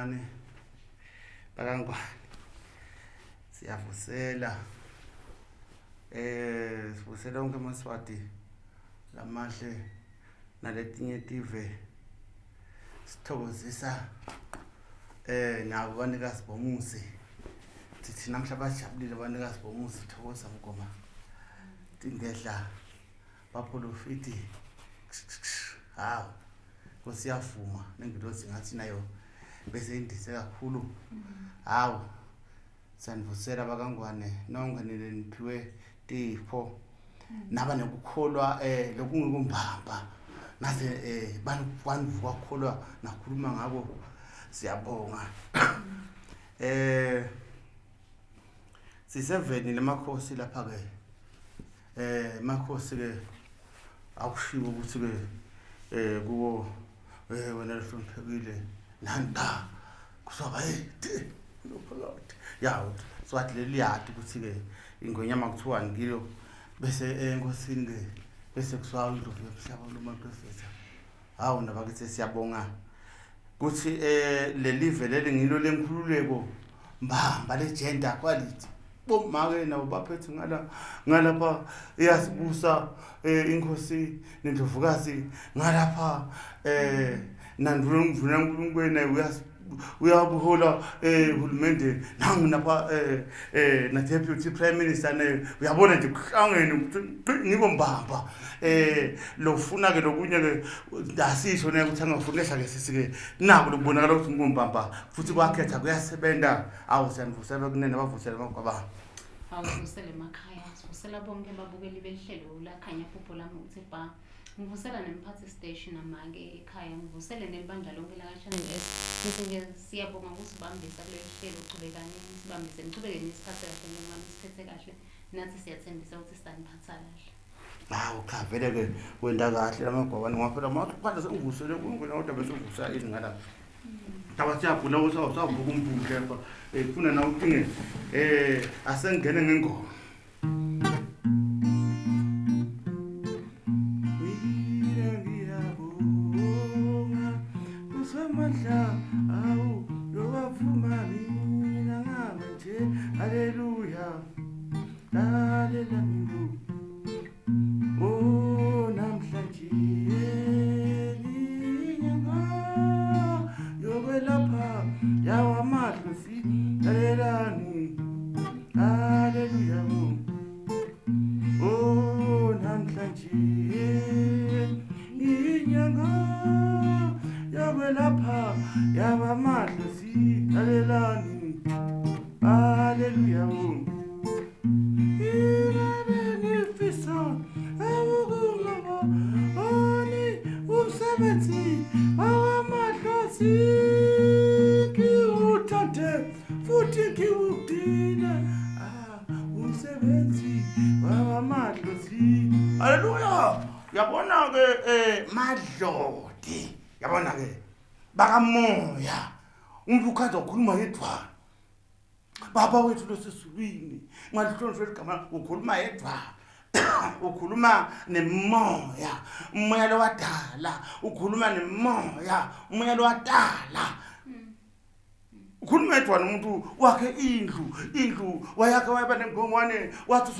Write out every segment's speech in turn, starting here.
bancane bakangwane siyavusela sivusela wonke amaswati lamahle naletinye tive sithokozisa nabo banikazi bomuzi sithi namhla bajabulile banikazi bomuzi sithokoza mgoma tingedla baphulofiti hawo kusiyavuma nengilozi ngathi nayo bese indise kakhulu hawo sanivusela bakangwane nongenele niphiwe tifo naba nekukholwa lokungekumbamba nase bantu bakholwa nakhuluma ngabo siyabonga siseveni lemakhosi lapha ke makhosi ke akushiwo ukuthi ke kuwo wena lohloniphekile nanda kusaba lophakathi yawo swathi leliyadi ukuthi ke ingonyama kuthiwa ngilo bese enkosini ke bese kuswa indlovu yomhlaba lo mapefetha hawo nabakithi siyabonga kuthi lelive leli ngilo lenkhululeko mbamba legender quality bomake nabo baphethe ngalapha iyasibusa inkosi nendlovukazi ngalapha nandule umvuna uNkulunkulu naye uyabuhola uhulumende nangu napha na deputy prime minister naye uyabona nje kuhlangene ngiko mbamba lofuna ke lokunye ke asisho naye ukuthi angafunela ke sisi ke nako lokubonakala ukuthi ngombamba futhi kwakhetha kuyasebenza awusanivusela kunene bavusela bakwaba awuvusele emakhaya sivusela bonke babukeli behlelo la khanya phupho lami uthi ba ngivusela nemphathi station amake ekhaya ngivusele nelibandla lonke la Channel S bese siyabonga ukuthi bambisa kuleli hlelo uqhubekane sibambise niqhubeke nisiphathe kahle noma nisiphethe kahle nathi siyathembisa ukuthi sisaniphatha kahle hawo cha vele ke wenda kahle lamagwabani ngaphela manje sengivusele uNkulunkulu kodwa bese uvusa izingala taba siyabhula ukuthi awusavuka umphumhle lapha kufuna na ucinge asengene ngengoma Hallelujah, hallelujah. Oh, namhlanje inyanga yokwelapha yawa madlozi lalelani. Hallelujah. Oh, namhlanje inyanga yokwelapha yawa madlozi lalelani. Hallelujah. Benefica, awukulava, oni umsebenzi, awamadlozi, kiuthathe, futhi kiudina, umsebenzi, awamadlozi. Hallelujah. Yabona ke madlodi, yabona ke bakamoya, umuntu ukhanza ukukhuluma yedwa. Baba wethu losesulwini ngalihlonishwe igama ukhuluma yedwa ukhuluma nemoya umoya lo wadala ukhuluma nemoya umoya lo wadala ukhuluma yedwa nomuntu wakhe indlu wayakhe wayaba nengongwane wathi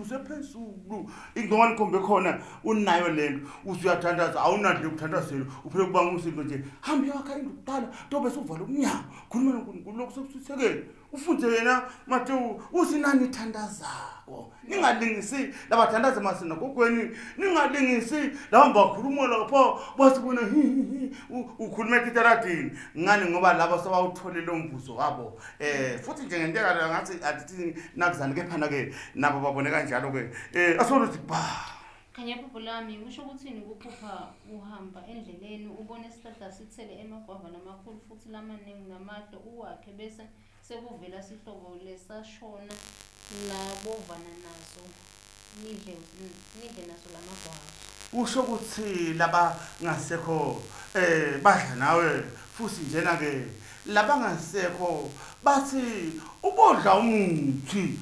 sephezulu ingongwane kombe khona unayo lento usuyathandaza awunandle ukuthandazela uphele kubanga umsindo nje hambe yakhe indlu kuqala tobe sovala umnyango khuluma noNkulunkulu lokususekele ufunde yena Matthew usinani thandazako ningalingisi labathandaza masina gogweni ningalingisi lamba khuluma lapho basibona ukhuluma etiradini ngani ngoba labo sabawutholile umvuzo wabo futhi nje ngenteka ngathi athi nakuzani kephana ke nabo babone kanjalo ke asoluthi ba khanya phupho lami ngisho ukuthi ukuphupha uhamba endleleni ubone isihlahla sithele emagwava namakhulu futhi lamaningi namahlo uwakhe bese sekuvela sihlobo lesashona labovana naso nidle naso lamagwava usho ukuthi laba ngasekho badla nawe futhi njena ke laba ngasekho bathi ubodla umuthi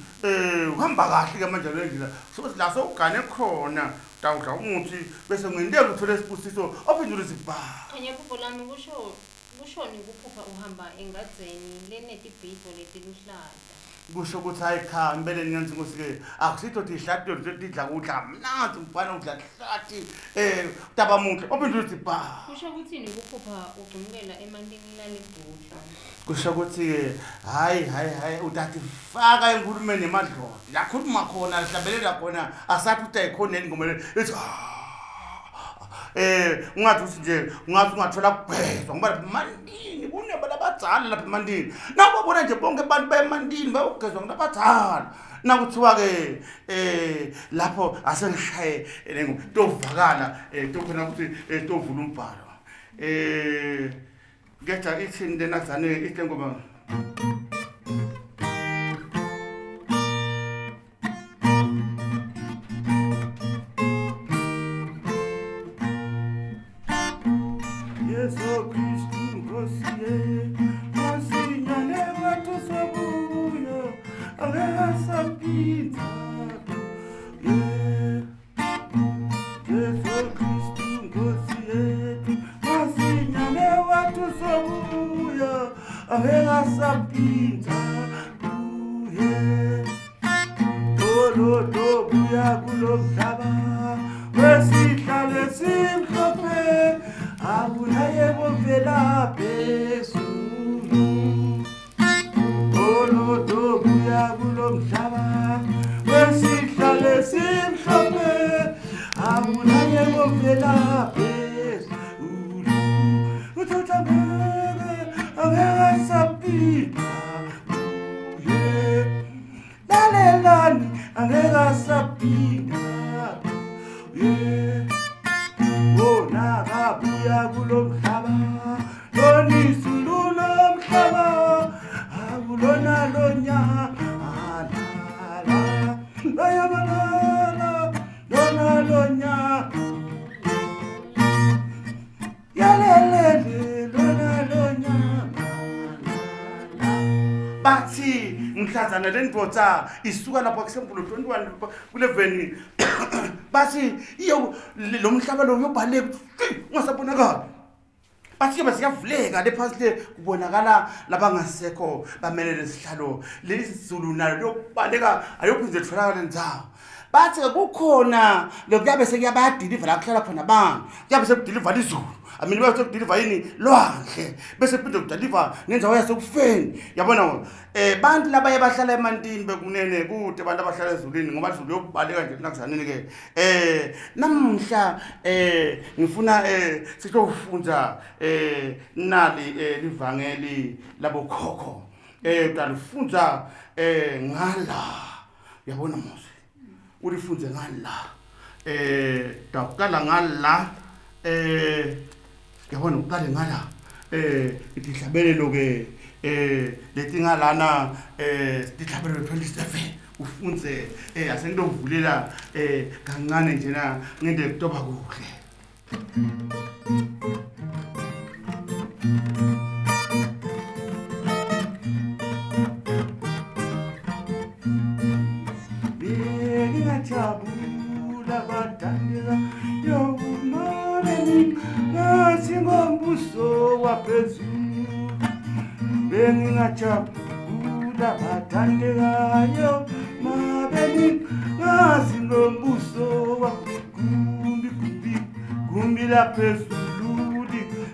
uhamba kahle ke manje lendlela sokuthi la sowugane khona tawudla umuthi bese ngenteke uthola isibusiso ophindule zibha khanya phupho lami kusho kushoni kuphupha uhamba engadzeni lenetibhidvo letiluhlata. Kusho ukuthi hayi cha impela ngiyenza ukuthi ke akusitho ukuthi ihlathi lolu tidla kudla mnandi mfana udla ihlathi utaba muhle ophinde uthi ba Kusho ukuthini kuphupha ugcumukela emantini lalibhudla. kusho ukuthi ke hayi utati faka enkulumeni emadlozi la khuluma khona sihlabelela khona asathi uthi ayikhoneni ngomele ethi ungathi uthi nje ungathola kubhezwa ngoba mandini kunabantu abadala lapha emandini nawubona nje bonke abantu bayemandini bayogezwa ngabantu abadala nakuthiwa ke lapho asengishaye tovakala tokhona ukuthi tovula umbhalo ngeta ithini lena kuzane ihle ngoba Yesu Kristu ngosiye masinyane watu sobuyo angasapita Yesu Kristu ngosiye masinyane watu sobuyo angasapita Tolo buya kulomhlaba wesihlale simhlophe Abunaye bovela phezulu Olo buya kulomhlaba wesihlale simhlophe Abunaye bovela phezulu Uthothambeke angasapita Lalelani angasapita Bona kabuya kulomhlaba lonisululo mhlaba akulona lonyala bayabalala lona lonya yalelele lona lonya bathi mhlazana lendvodza isuka lapho kusempulo 21 ku11 bathi iyo lo mhlaba lo uyobhaleka ungasabonakala bathi ke basiyavuleka lephasi le kubonakala labangasekho bamelele sihlalo lesizulu nalo lokubaleka ayophinze litholakala ndzawo bathi kukhona lokuyabe sekuyabadiliva la kuhlala khona abantu kuyabe sekudiliva izulu amini bathi kudiliva yini lwandle bese kuphinde kudiliva nendawo yasekufeni yabona bantu laba yabahlala emantini bekunene kude abantu abahlala ezulwini ngoba izulu yokubaleka nje nakuzanini ke namhla ngifuna sitofunda nali livangeli labokhokho utalifunza ngala yabona mose ulifunze ngala taqala ngala yabona uqale ngala idihlabelelo ke letingalana idihlabelelo 27 ufunze asentovulela kancane njena ngende kutoba kuhle Jabula batandela yo mami ngombuso waphezulu bengingajabula batandela yo mabeni ngombuso gumbi laphezulu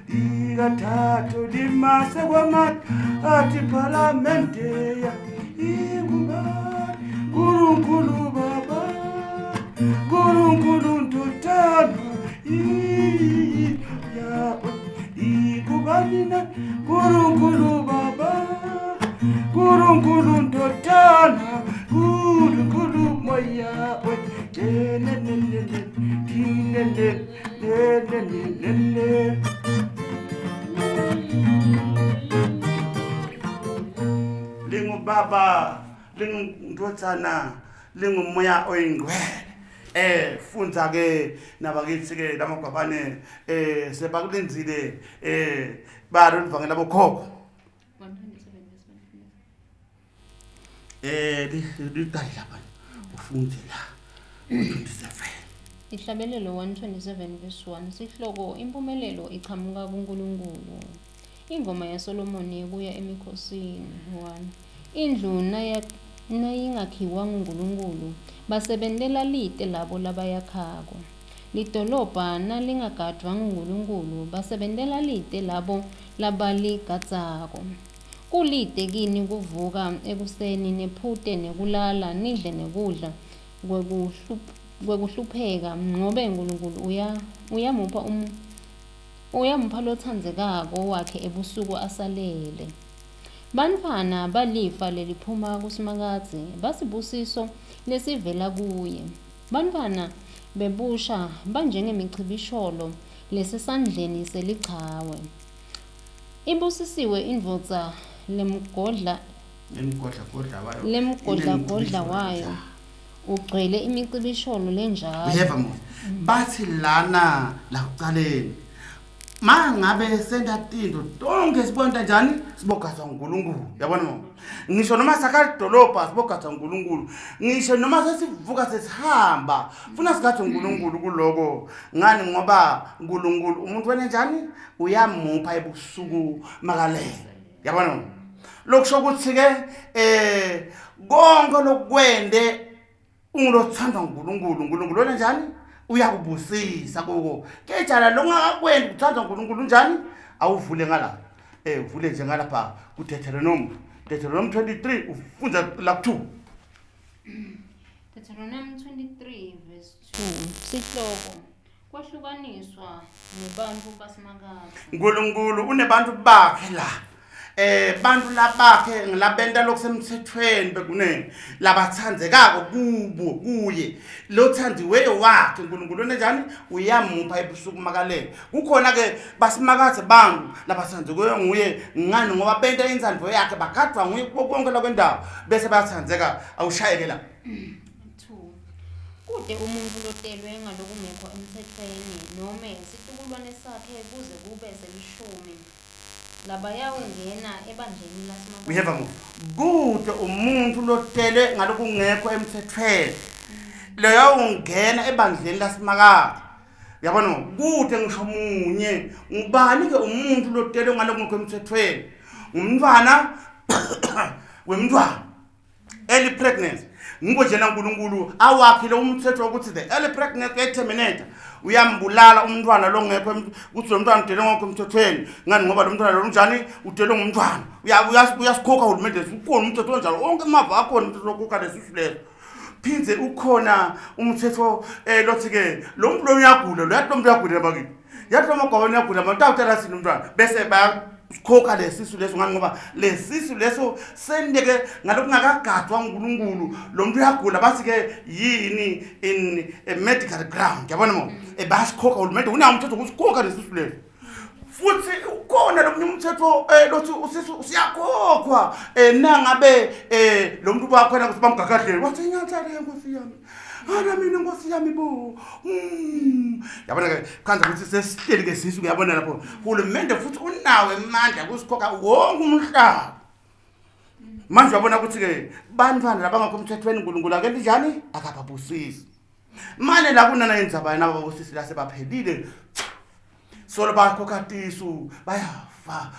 likathathu limase kwamati athi parlamente ya ingubani Guru Baba Guru Tutanu ya ikubanina Guru Baba Guru Tutana Guru Moya Lingu Baba Lingotsana lingumoya oyingcwele funza ke nabakithi ke lamagwabane sebakulenzile baro livangela bokhokho 127 liqala lapha ufunze la 27 Ihlabelelo 127 verse 1 sihloko impumelelo ichamuka kuNkulunkulu Ingoma yaSolomoni kuya emikhosini 1. Indlu nayingakhiwanga uNkulunkulu basebentela lite labo labayakhako. Lidolobha nalingagadwanga uNkulunkulu basebentela lite labo labaligadzako. Kulite kini kuvuka ekuseni nephute nekulala nidle nekudla kwekuhlupheka ngobe uNkulunkulu uyamupha lotsandzekako wakhe ebusuku asalele. Bantfwana balifa leliphuma kusimakadzi basibusiso lesivela kuye. Bantfwana bebusha banjengemichibisholo lesesandleni selichawe. Ibusisiwe indvodza lemgodla wayo ugcwele imicibisholo lenjalo. Yeva bathi lana la kuqaleni mangabe senda tinto tonke sibona njani sibogaza uNkulunkulu yabona ngisho noma sakadolobha sibogaza uNkulunkulu ngisho noma sesivuka sesihamba funa sigathi uNkulunkulu kuloko ngani ngoba uNkulunkulu umuntu wena njani uyamupha ebusuku makalele yabona lokusho ukuthi ke konke lokwende ungulothanda uNkulunkulu wena njani uyakubusisa kuko kejala longakakwendi kuthanda uNkulunkulu njani awuvule ngala uvule nje ngalapha kuDeuteronomy 23 ufunza la ku2 Deuteronomy 23 verse 2 sihloko kwahlukaniswa nebantfu basimakadzi. uNkulunkulu unebantu bakhe la bantu labakhe ngilabenta lokusemthethweni bekune labathandzekako kubo kuye lothandiwe wakhe uNkulunkulu njani uyamupha ebusuku makalele kukhona ke basimakadze bantu labathandzekwe nguye ngani ngoba benta inzandvo yakhe bagadwa nguye konke lokwendawo bese bayathandzeka awushayeke la 2 kude umuntu lotelwe ngalokungekho emthethweni nome isitukulwane sakhe kuze kube selishumi labayawungena ebandleni lasimakadzi. Uyeva kude umuntu lotelwe ngalokungekho emthethweni leyo ungena ebandleni lasimakadzi yabona kude ngisho munye ngubani ke umuntu lotelwe ngalokungekho emthethweni umntwana wemntwana early pregnancy ngikojena uNkulunkulu awakhile umthetho ukuthi the early pregnancy eterminate uyambulala umntwana longekho ukuthi lo mntwana udelwe ngokho emthethweni ngani ngoba lo mntwana lo njani udelwe ngumntwana uyasikhoka uhulumende ukhona umthetho onjalo onke amava akhona umthetho lokukha lesifo leso phinze ukhona umthetho lothi ke lo muntu lo uyagula lo yathi lo muntu uyagula bakithi yathi lo magwabane uyagula abantu awuthatha sini umntwana bese bayasikhoka lesisu leso ngani ngoba lesisu leso sendeke ngalokungakagadwa uNkulunkulu lo muntu uyagula bathi ke yini in a medical ground yabona mo bayasikhoka uhulumende unawo umthetho ukusikhoka lesisu leso futhi ukhona lo umthetho lothi usisu usiyakhokhwa nangabe lo muntu bakhona ukuthi bamgagahlele wathi inyathale Nkosi yami ana mina Nkosi yami bo yabona ke khanza ukuthi sesiteli ke sisu uyabona lapho uhulumende futhi unawo emandla kusikhokha wonke umhlaba manje uyabona ukuthi ke bantwana labangakho emthethweni uNkulunkulu akenti njani akababusisi manje la kunana indzaba yena babusisi la sebaphelile solo bakhokha tisu bayafa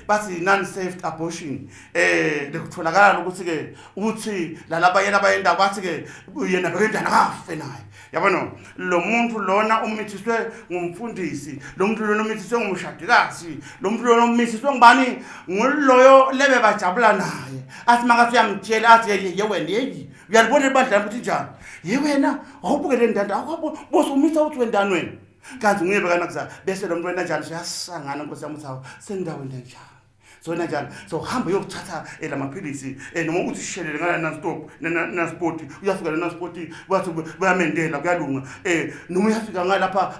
bathi non-safe abortion lekutholakala ukuthi ke uthi lalaba yena bayenda bathi ke yena bekendana kafe naye yabona lo muntu lona umithiswe ngumfundisi lo muntu lona umithiswe ngumshadikazi lo muntu lona umithiswe ngubani nguloyo lebe bajabula naye athi makathi uyamtshela athi ye wena yeyi uyalibona ibandla ukuthi njani ye wena awubukele ndanda akubose umitha uthi wendani wena kanti ngibe kana kuza bese lo muntu wena njalo siyasangana Nkosi yami uthawo sendaweni enjani so wena njalo so hamba uyokuthatha lamaphilisi noma uthi shelele ngala na sport uyafika na sport bathi bayamendela kuyalunga noma uyafika ngalapha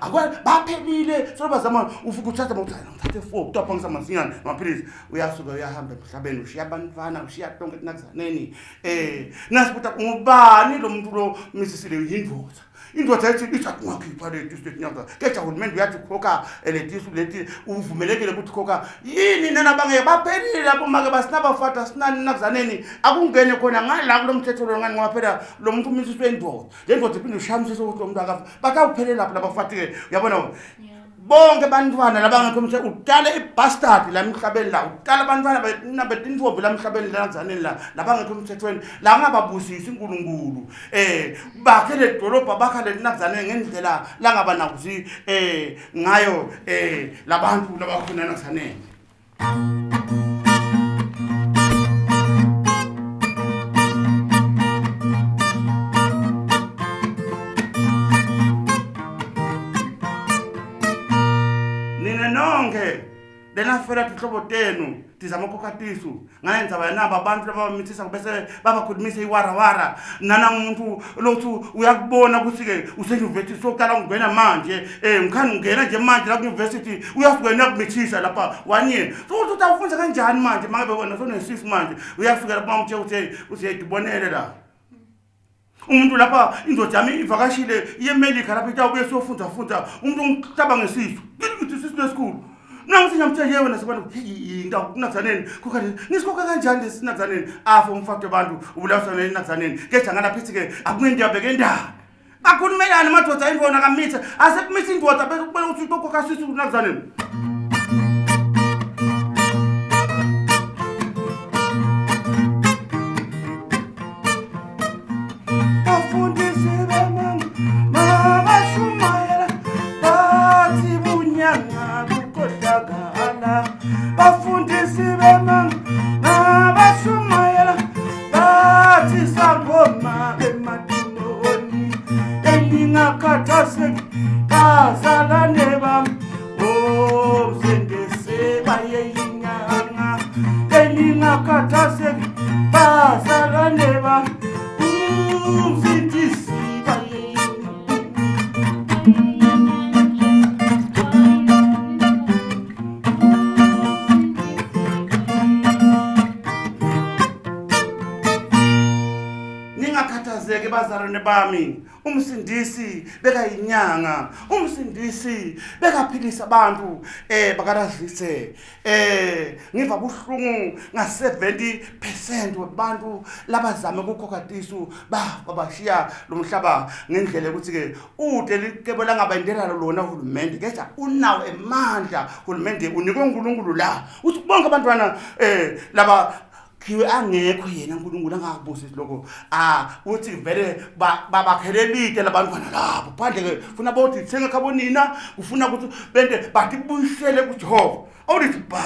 baphelile so bazama ufika uthatha uthathe 4 utapha ngisamasinyana amaphilisi uyasuka uyahamba emhlabeni ushiya abantwana ushiya tonke tinakuzaneni nasibuta ngubani lo muntu lo misisile yindvodza indvodza ethi ithakungakhipha le district nyanga keja uhulumende uyathi khokha le district lethi uvumelekile ukuthi khokha yini nena bangeke baphelile lapho make basinabafata sinani nakuzaneni akungene khona ngala kulomthetho lo ngani ngoba phela lo muntu umisiswe indvodza le ndvodza iphinde ushamisa ukuthi lo muntu akafa batawuphelele lapho labafati ke uyabona bonke bantwana labangekho emhlabeni uqale ibastard la emhlabeni la uqala abantwana betintombi la emhlabeni la ngizaneni la labangekho emthethweni la ngababusisi uNkulunkulu bakhele idolobha bakhale nakuzaneni ngendlela la ngaba nakuzi ngayo labantu labakhona nakuzaneni lena fela tihlobo tenu tizama ukukatisu ngayenza bayanaba abantu labamithisa bese babakhulumise iwarawara nana umuntu lothu uyakubona ukuthi ke useuniversity soqala ungena manje ngikhani ungena nje manje la ku-university uyasukela kumithisa lapha 1 year so utawufunda kanjani manje mangabe wena sone6 manje uyafika lapha umthe usiyayibonele la umuntu lapha indoda yami ivakashile yeMelika lapha itabuye sofunda umuntu ngihlaba ngesisu ngithi sisu lesikhulu nangithi nyamthe yewe nasebona indawo kunazaneni kukhali ngisikhoka kanjani lesinazaneni afo umfakwe abantu ubulawusana nenazaneni keja ngalaphithi ke akunendiyabeke endaba bakhulumelana madoda indvona kamithe asekumitha indoda bese kubona ukuthi ukhokha sisu kunazaneni bami umsindisi beka inyanga umsindisi beka philisa abantu bakarazise ngiva buhlungu nga70% wabantu labazama ukukhokatisu babashiya lomhlaba ngendlela ukuthi ke ude likebela ngabayindela lona uhulumende keja unawo emandla uhulumende unikwe uNkulunkulu la uthi bonke abantwana laba kiwe angekho yena uNkulunkulu angakubusi lokho uthi vele babakhelelite labantwana labo phandle ke ufuna bothi thenga khabonina ufuna ukuthi bende bathi buyishele kuJehova awulithi ba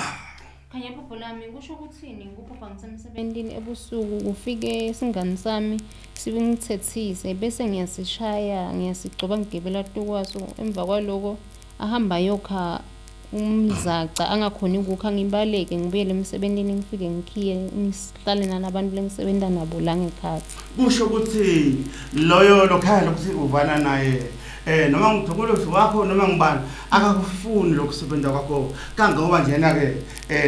khanya phupho lami kusho ukuthini nguphupa ngisemsebentini ebusuku kufike singani sami sibingithethise bese ngiyasishaya ngiyasicoba ngigibela tukwaso emva kwaloko ahamba yokha umzaca angakhoni ukukha ngibaleke ngibuyele emsebentini ngifike ngikhiye ngihlale nalabantu lengisebenza nabo la ngekhaya kusho ukuthi loyo lokhaya lokuthi uvana naye noma ngithokolozi wakho noma ngibani akakufuni lokusebenza kwakho kangoba njena ke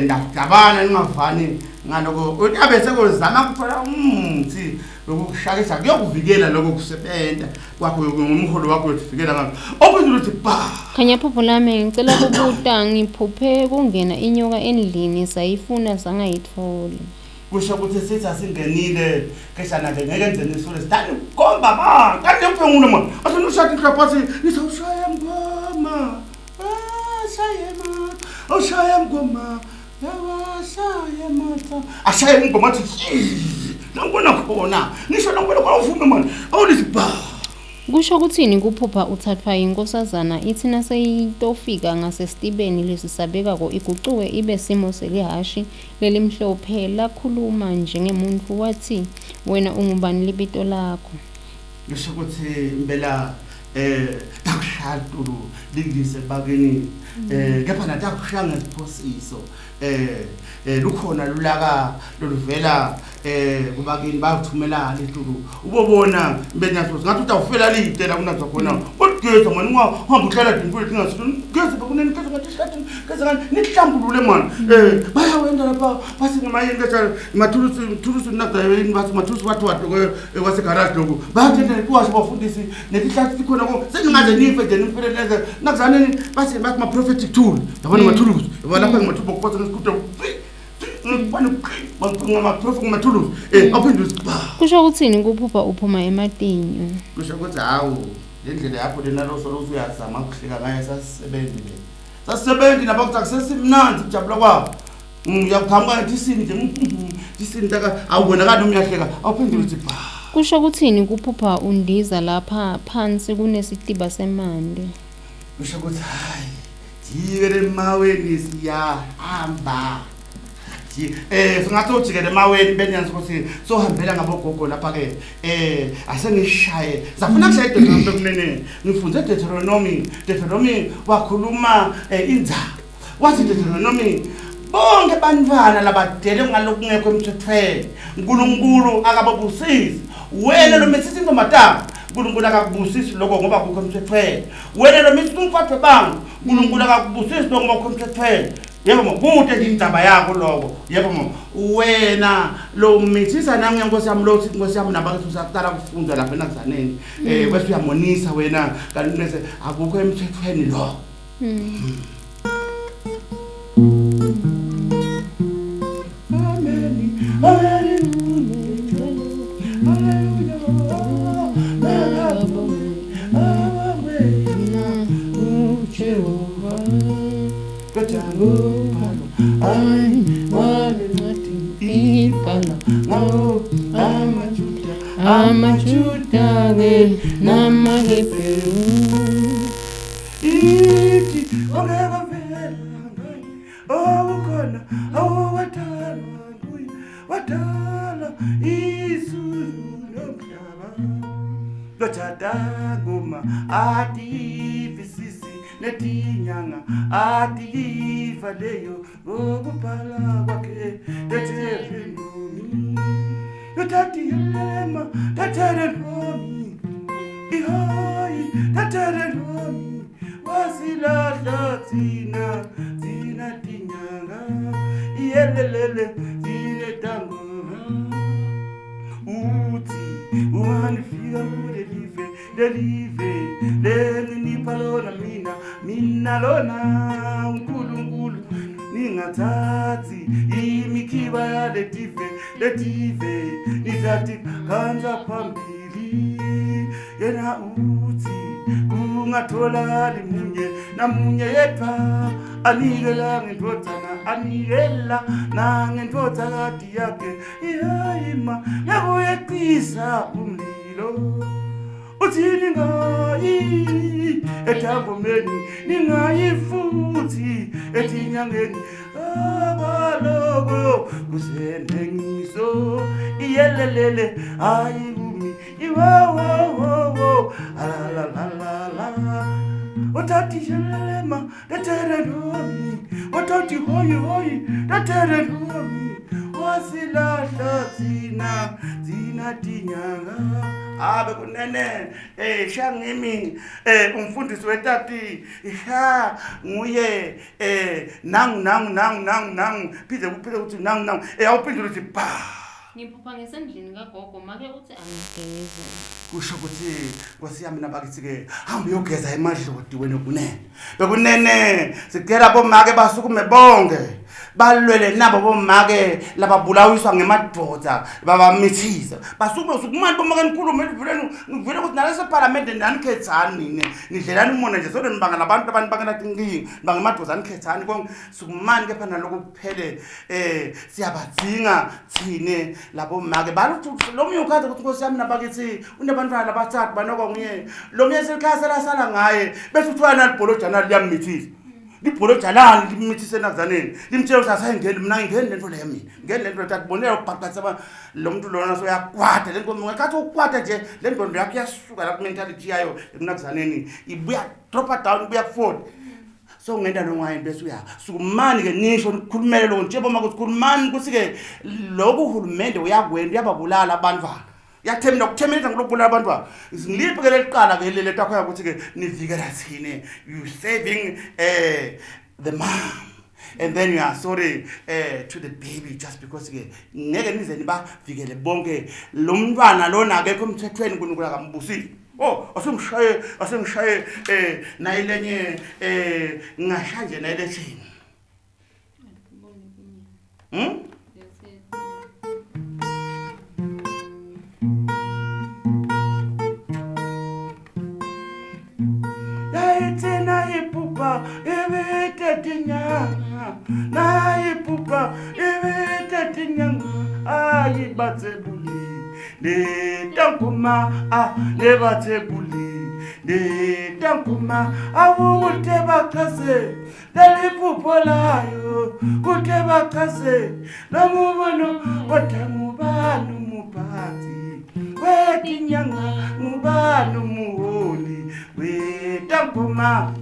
ndabana ningavani ngaloko uyabe sekozama ukuthola umuthi ukushakisa kuyokuvikela lokho kusebenza kwakho ngomholo wakho uyokuvikela ngakho ophindile uthi ba khanya phupho lami ngicela ukubuta ngiphuphe kungena inyoka endlini sayifuna sangayitholi kusho ukuthi sithi asingenile keshana nje ngeke ngene isole sidani komba ma kanti mfengulo ma asona ushaya inhlaphathi nizawushaya ngoma shaya ngoma shaya mata ashaya ngoma athi nangibona khona ngisho nangibona kwavume manje awulisiba kusho ukuthini kuphupha uthathwa inkosazana ithi naseyitofika ngasesitibeni lesisabeka ko igucuke ibe simo selihashi lelimhlophe lakhuluma njengemuntu wathi wena ungubani libito lakho kusho ukuthi impela takushadulu lingise bakeni kepha natakushanga isiphosiso lukhona lulaka loluvela kubakini bathumela letulu ubobona mbenyaso ngathi utawufela litela kunazo khona kodgeza mani ungahamba uhlala dinkwethu ngasithi ngeze bakuneni ngeze ngathi ngeze ngani nihlambulule mani bayawenda lapha basingemayini ngeza mathulusi nakuzayini bathi mathulusi wathi wasegarage lokho bayathenda kuwasho bafundisi netihlathi sikhona ko seningaze nife nje nimpeleleze nakuzaneni bathi ma prophetic tool yabona mathulusi lapha ngimathuba kuphatha nesikude kusho ukuthini kuphupha uphuma ematinyo kusho ukuthi hawu le ndlela yakho lena lo solo uyazama ukuhlika ngayo sasisebenzile Sasisebenzi nabakuthi akusesimnandi kujabula kwabo. Uyaqhamuka ngisini nje ngisini taka awubonakala umyahleka awuphendula uthi ba. Kusho ukuthini kuphupha undiza lapha phansi kunesitiba semandi? Kusho ukuthi hayi jikele maweni siyahamba. Singathi ujikele maweni benyanza ukuthi sohambela ngabogogo lapha ke asengishaye zafuna kushaya Deuteronomy kumnene ngifunze Deuteronomy wakhuluma indzaba wathi Deuteronomy bonke bantwana labadele ngalokhu ngekho emthethweni uNkulunkulu akababusisi wena lo methisi intombazana uNkulunkulu akakubusisi lokho ngoba kukho emthethweni wena lo methisi umfowethu bang uNkulunkulu akakubusisi lokho ngoba kukho emthethweni. Yebo mude indaba yakho lokho yebo wena lo mithisa nami ngenkosi yami lo uthi inkosi yami nabakuthi usaqala kufunda lapha enakuzaneni bese uyamonisa wena kanti bese akukho emthethweni lo. Amajuda namaHebrew iti ongevela awukhona wadala izulu nomhlaba lothatha ngoma ativisisi netinyanga atiyiva leyo ngokubhala kwakhe Deuteronomy Tati Yelema, Deuteronomy, Ihoi, Deuteronomy, Wasila Latina, Zina Tinyanga, Yelele, Zine Tango, Uti, one figure would delive, Leni Palona Mina Lona, Unkulu. Ningatati imikiba ya letive nitati kanza pambili yena uti ungathola limunye namunye yetwa anigela ngendodana anigela nangendodza kati yakhe iyayima yakuyeqisa umlilo uthini ngayi ethambomeni ningayifuthi etinyangeni abaloko kusenengiso iyelelele ayikumi iwawo alalalala utati shelema Deuteronomy utati hoyi Deuteronomy wasilahla zina tinyanga abe kunene shangimi umfundisi wetati isha nguye nang phinde uthi nang awuphindula uthi ba ngiphupha ngesendlini kagogo make uthi angigeze kusho ukuthi Nkosi yami nabakithi ke hamba uyogeza emadlodi wena kunene bekunene sicela bomake basukume bonke balwele nabo bomake lababulawiswa ngemadoda babamithisa basukume usukumani bomake enkulumo elivuleni ngivule ukuthi nalese parliament ndanikhethani nini nidlelani umona nje solo nibanga nabantu abantu bangena tinkingi nibanga emadoda anikhethani konke sukumani ke phana lokuphele siyabadzinga thine labo make baluthi lo myokhaza ukuthi Nkosi yami nabakithi unabantwana labathathu banokwa nguye lo myese ikhasa lasala ngaye bese uthwana libholojana liyamithisa libholojana limithise nakuzaneni limtshela ukuthi asayingeni mina ngingeni lento leyo mina ngeni lento thathi bonela ubhaqatha lo muntu lona so yakwada lento ngekhathi ukwada nje lento yakho yasuka la ku mentality yayo ekunakuzaneni ibuya drop down ibuya forward so ngenda nongwayini bese uya sukumani ke nisho ukukhulumela lo nje boma ukuthi khulumani kuthi ke lokhu uhulumende uyakwenda uyababulala abantwana yathemba ukuthemeleza ngilobulala abantwana ngiliphi ke leliqala ke lele takho ukuthi ke nivikela thine you saving the mom and then you are sorry to the baby just because ke ngeke nize nibavikele bonke lo mntwana lona akekho emthethweni kuNkulunkulu akambusisi. Oh, asengishaye nayilenye ngashanje nayilethini. Yayithena iphupha tinyanga nayipupa ibethe tinyanga ayibathebuli letankuma lebathebuli letankuma awute bakaze lelipupo layo kute bakaze lomubono watamubanu mupati wetinyanga mubanu muholi wetankuma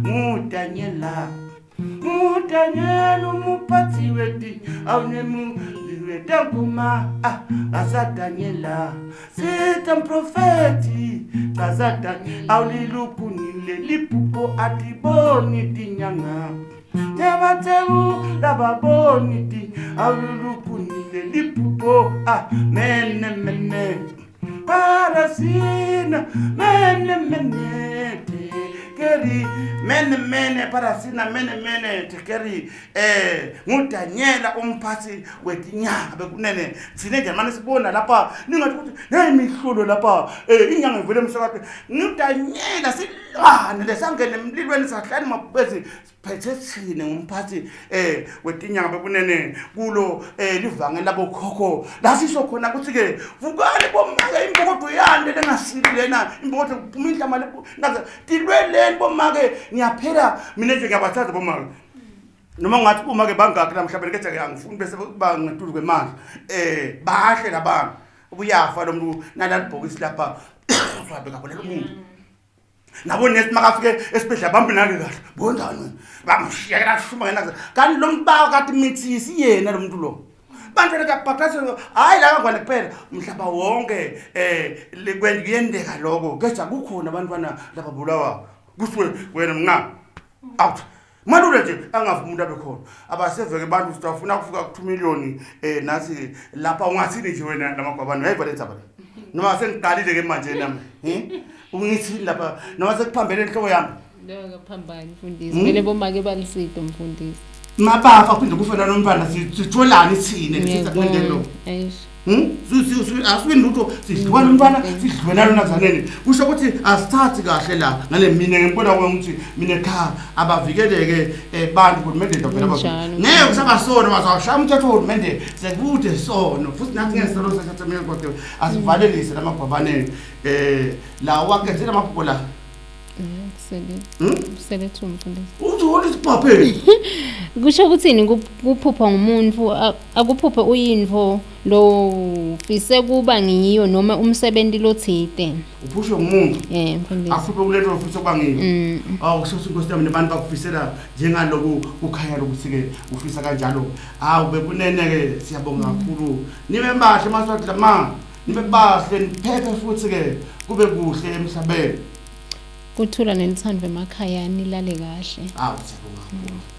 mutanyela umupati weti aunemu wetankuma azadanyela sita mprofeti kazada aulilukunile lipupo atiboni tinyanga nebateu lababoni ti aulilukunile lipupo mene parasina mene tekeri mene parasina mene tekeri ngudanyela umphathi wetinyanga bekunene sine nje manje sibona lapha ningathi ukuthi hey imihlulo lapha inyanga ivele emsakade ngudanyela silwane lesangene emlilweni sahlani mabezi phethe thine ngumphathi wetinyanga bekunene kulo livange labo khokho la siso khona ukuthi ke vukani bomake imbokodo yande lengasili lena imbokodo kuphuma inhlama ngaze tilweleni bomake ngiyaphela mina nje ngiyabathatha bomake noma ngathi bomake bangakho namhlanje kethe ke angifuni bese ba ngatulu kwemali bahle labantu ubuyafa lo muntu nalibhokisi lapha uzabe kabonela umuntu nabo nesi makafike esibhedlela bambinake kahle bondani bamshiya kana shuma ngenaza kanti lo mbawo kathi mithisi yena lo muntu lo bantu lekabhaqase hayi la ngwane kuphela umhlaba wonke kuyendeka lokho keja kukhona abantwana lapha bulawa kuswe wena mna out malule nje angavuka umuntu abekhona abaseveke abantu sitafuna kufika ku 2 million nathi lapha ungathini nje wena lamagwabani hayivalenza bale noma sengiqalile ke manje nami ungithi lapha noma sekuphambene enhloko yami Loko phambani mfundisi vele bomake balisito mfundisi mabafa phinde kufana nomntwana sitholani thine lesithathende lo aswini lutho sidlwana umntwana sidlwana lona zaneni kusho ukuthi asithathi kahle la ngale mina ngibona ukuthi mina ekhaya abavikeleke bantu kuhulumende vela ngeke kusabasona bazawushaya umthetho wohulumende sekude sono futhi nathi ngeselo sesathamela kodwa asivalelise lamagwabane la wakenzela amaphupho la Sele mfundisi uthi siphaphele kusho ukuthini kuphupha ngumuntu akuphuphe uyinvo lo fise kuba ngiyo noma umsebenzi lothide uphushe ngumuntu mfundisi afuthi kulento ofisa kuba ngiyo awukusho inkosi yami nabantu bakufisela njengaloku ukhaya lokuthi ke ufisa kanjalo bekunene ke siyabonga kakhulu nibe bahle maswathi lama nibe bahle niphephe futhi ke kube kuhle emhlabeni kuthula nelithando emakhaya nilale kahle siyabonga kakhulu